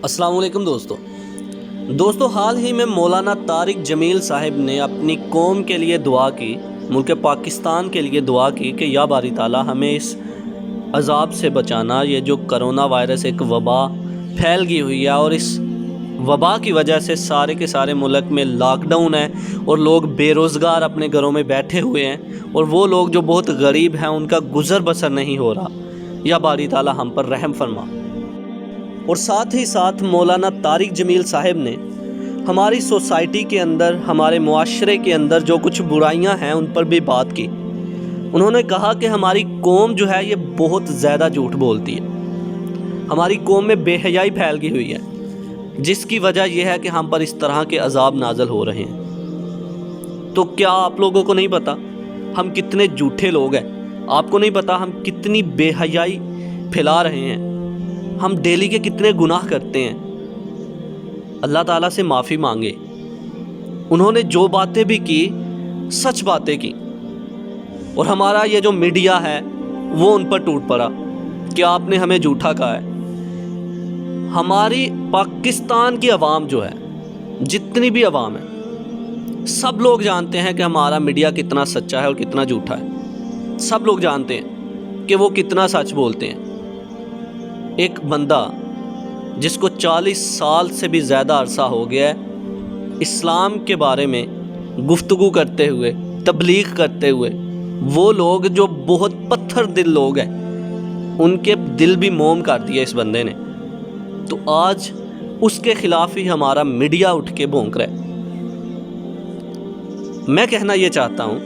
अस्सलाम वालेकुम दोस्तों हाल ही में मौलाना तारिक जमील साहब ने अपनी कौम के लिए दुआ की, मुल्क पाकिस्तान के लिए दुआ की कि या बारी ताला हमें इस अज़ाब से बचाना। ये जो करोना वायरस एक वबा फैल गई हुई है और इस वबा की वजह से सारे के सारे मुल्क में लॉकडाउन है और लोग बेरोज़गार अपने घरों में बैठे हुए हैं और वो लोग जो बहुत गरीब हैं उनका गुज़र बसर नहीं हो रहा। या बारी ताला हम पर रहम फरमा। और साथ ही साथ मौलाना तारिक जमील साहब ने हमारी सोसाइटी के अंदर, हमारे मुआशरे के अंदर जो कुछ बुराइयां हैं उन पर भी बात की। उन्होंने कहा कि हमारी कौम जो है ये बहुत ज़्यादा झूठ बोलती है, हमारी कौम में बेहयाई फैल गई हुई है, जिसकी वजह यह है कि हम पर इस तरह के अजाब नाजल हो रहे हैं। तो क्या आप लोगों को नहीं पता हम कितने झूठे लोग हैं? आपको नहीं पता हम कितनी बेहयाई फैला रहे हैं? हम डेली के कितने गुनाह करते हैं? अल्लाह ताला से माफ़ी मांगे। उन्होंने जो बातें भी की सच बातें की और हमारा ये जो मीडिया है वो उन पर टूट पड़ा कि आपने हमें झूठा कहा है। हमारी पाकिस्तान की आवाम जो है, जितनी भी आवाम है, सब लोग जानते हैं कि हमारा मीडिया कितना सच्चा है और कितना झूठा है। सब लोग जानते हैं कि वो कितना सच बोलते हैं। एक बंदा जिसको 40 साल से भी ज़्यादा अरसा हो गया है इस्लाम के बारे में गुफ्तगू करते हुए, तबलीग करते हुए, वो लोग जो बहुत पत्थर दिल लोग हैं उनके दिल भी मोम कर दिए इस बंदे ने। तो आज उसके ख़िलाफ़ ही हमारा मीडिया उठ के भौंक रहा है। मैं कहना ये चाहता हूँ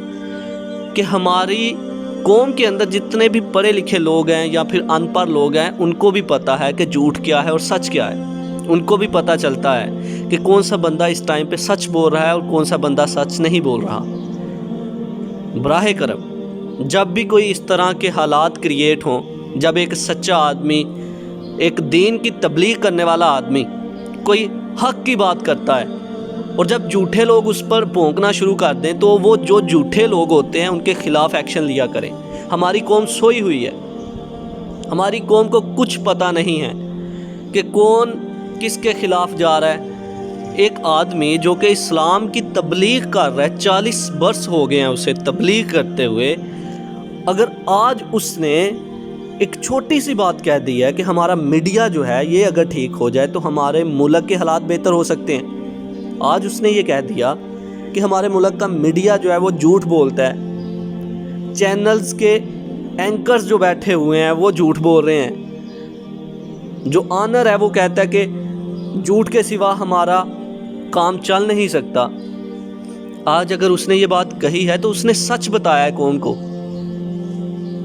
कि हमारी कौम के अंदर जितने भी पढ़े लिखे लोग हैं या फिर अनपढ़ लोग हैं उनको भी पता है कि झूठ क्या है और सच क्या है। उनको भी पता चलता है कि कौन सा बंदा इस टाइम पे सच बोल रहा है और कौन सा बंदा सच नहीं बोल रहा। बराह करम जब भी कोई इस तरह के हालात क्रिएट हों, जब एक सच्चा आदमी, एक दीन की तबलीग करने वाला आदमी कोई हक़ की बात करता है और जब झूठे लोग उस पर भौंकना शुरू कर दें तो वो जो झूठे लोग होते हैं उनके ख़िलाफ़ एक्शन लिया करें। हमारी कौम सोई हुई है, हमारी कौम को कुछ पता नहीं है कि कौन किसके ख़िलाफ़ जा रहा है। एक आदमी जो कि इस्लाम की तबलीग कर रहा है, 40 बरस हो गए हैं उसे तबलीग करते हुए, अगर आज उसने एक छोटी सी बात कह दी है कि हमारा मीडिया जो है ये अगर ठीक हो जाए तो हमारे मुल्क के हालात बेहतर हो सकते हैं, आज उसने ये कह दिया कि हमारे मुल्क का मीडिया जो है वो झूठ बोलता है, चैनल्स के एंकर्स जो बैठे हुए हैं वो झूठ बोल रहे हैं, जो ऑनर है वो कहता है कि झूठ के सिवा हमारा काम चल नहीं सकता। आज अगर उसने ये बात कही है तो उसने सच बताया है कौम को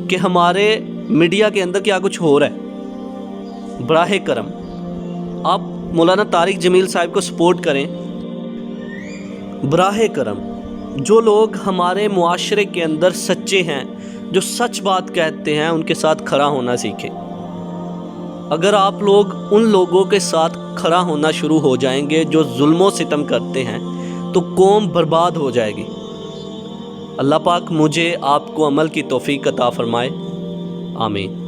कि हमारे मीडिया के अंदर क्या कुछ हो रहा है। बराह करम आप मौलाना तारिक जमील साहब को सपोर्ट करें। बराह करम जो लोग हमारे मुआशरे के अंदर सच्चे हैं, जो सच बात कहते हैं, उनके साथ खड़ा होना सीखें। अगर आप लोग उन लोगों के साथ खड़ा होना शुरू हो जाएंगे जो जुल्म और सितम करते हैं तो कौम बर्बाद हो जाएगी। अल्लाह पाक मुझे आपको अमल की तौफीक अता फरमाए। आमीन।